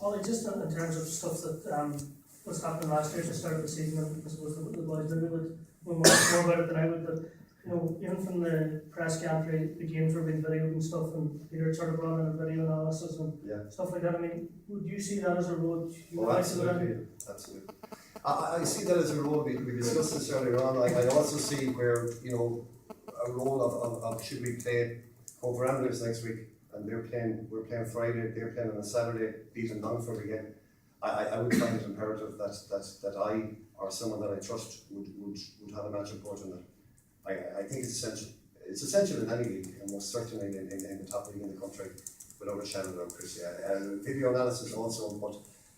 Ollie, just in terms of stuff that was happening last year at the start of the season, and I suppose the boys maybe would know more about it than I would, but you know, even from the press gantry, the games were being videoed and stuff, and Peter sort of brought in a video analysis and stuff like that. I mean, would you see that as a road? Absolutely. I see that as a role. We discussed this earlier on. I also see where, you know, a role of should we play over Ramblers next week, and we're playing Friday, they're playing on a Saturday, beating Longford again. I would find it imperative that I or someone that I trust would have a match report on that. I think it's essential. It's essential in any league, and most certainly in the top league in the country, without a shadow of a doubt, Chris. Video analysis also, but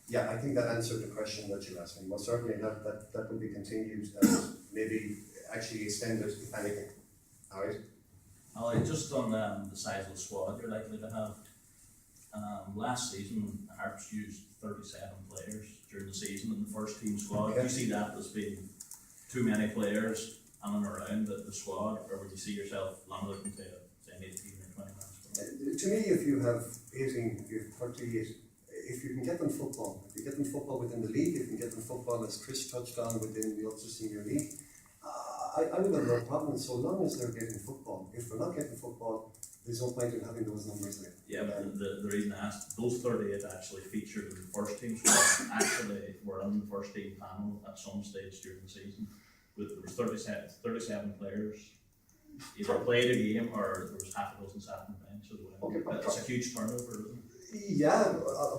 yeah, I think that answered the question that you asked me. Most certainly that will be continued and maybe actually extended, if anything. All right. Ollie, just on the size of the squad you're likely to have. Last season, Harps used 37 players during the season in the first team squad. Okay. Do you see that as being too many players in and around the squad, or would you see yourself limited to say an 18 or 20 man squad? To me, if you have 18, if you have 38, if you can get them football, if you get them football within the league, if you can get them football, as Chris touched on, within the Ulster Senior League, I would have no problem so long as they're getting football. If they're not getting football, there's no point in having those numbers there. Yeah, but the reason I asked, those 38 actually featured in the first team squad, actually were in the first team panel at some stage during the season. There was 37 players either played a game or there was half a dozen sat on the bench as well. Okay, that's a huge turnover, isn't it? Yeah,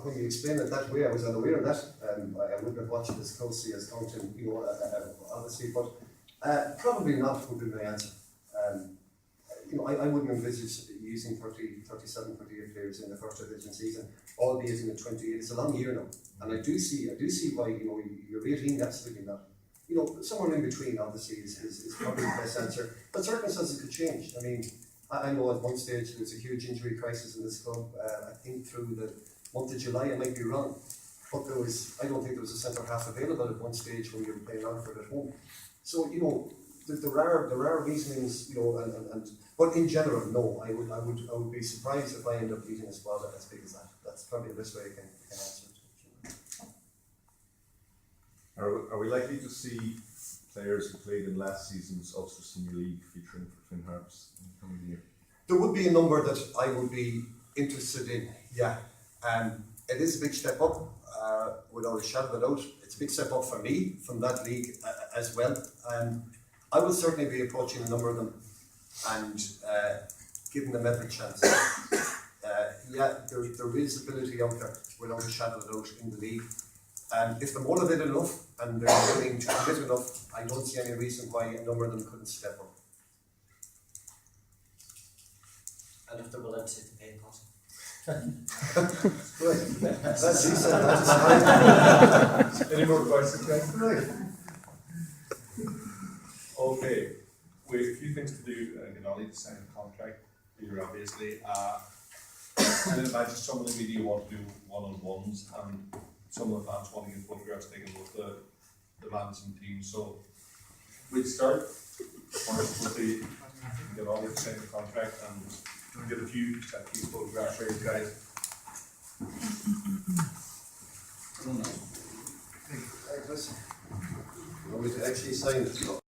when you explain it that way, I was unaware of that. I wouldn't have watched it as closely as counting, you know, obviously, but probably not would be my answer. You know, I wouldn't envisage using 37, 38 players in the first division season, albeit in the 28. It's a long year now, and I do see why, you know, you're 18, absolutely not. You know, somewhere in between obviously is probably the best answer, but circumstances could change. I mean, I know at one stage there was a huge injury crisis in this club. I think through the month of July, I might be wrong, but I don't think there was a centre half available at one stage when you were playing Longford at home. So, you know, there are reasonings, you know, but in general, no, I would be surprised if I end up leading a squad as big as that. That's probably the best way I can answer it. Are we likely to see players who played in last season's Ulster Senior League featuring for Twin Harps in the coming year? There would be a number that I would be interested in, yeah. It is a big step up, without a shadow of a doubt. It's a big step up for me from that league as well. I will certainly be approaching a number of them and giving them every chance. Yeah, there is ability out there without a shadow of a doubt in the league. If they're motivated enough and they're willing to commit enough, I don't see any reason why a number of them couldn't step up. And if they're willing to take the pay cut. Right, that's he said. That's Any more questions, guys? right. Okay, we have a few things to do. Get Ollie to sign a contract, Peter obviously. And I imagine some of the media want to do one-on-ones, and some of the fans want to get photographs taken with the management team. So we'll start first with the get Ollie to sign the contract and get a few key photographs for you guys. Hey, Chris, you want me to actually sign it?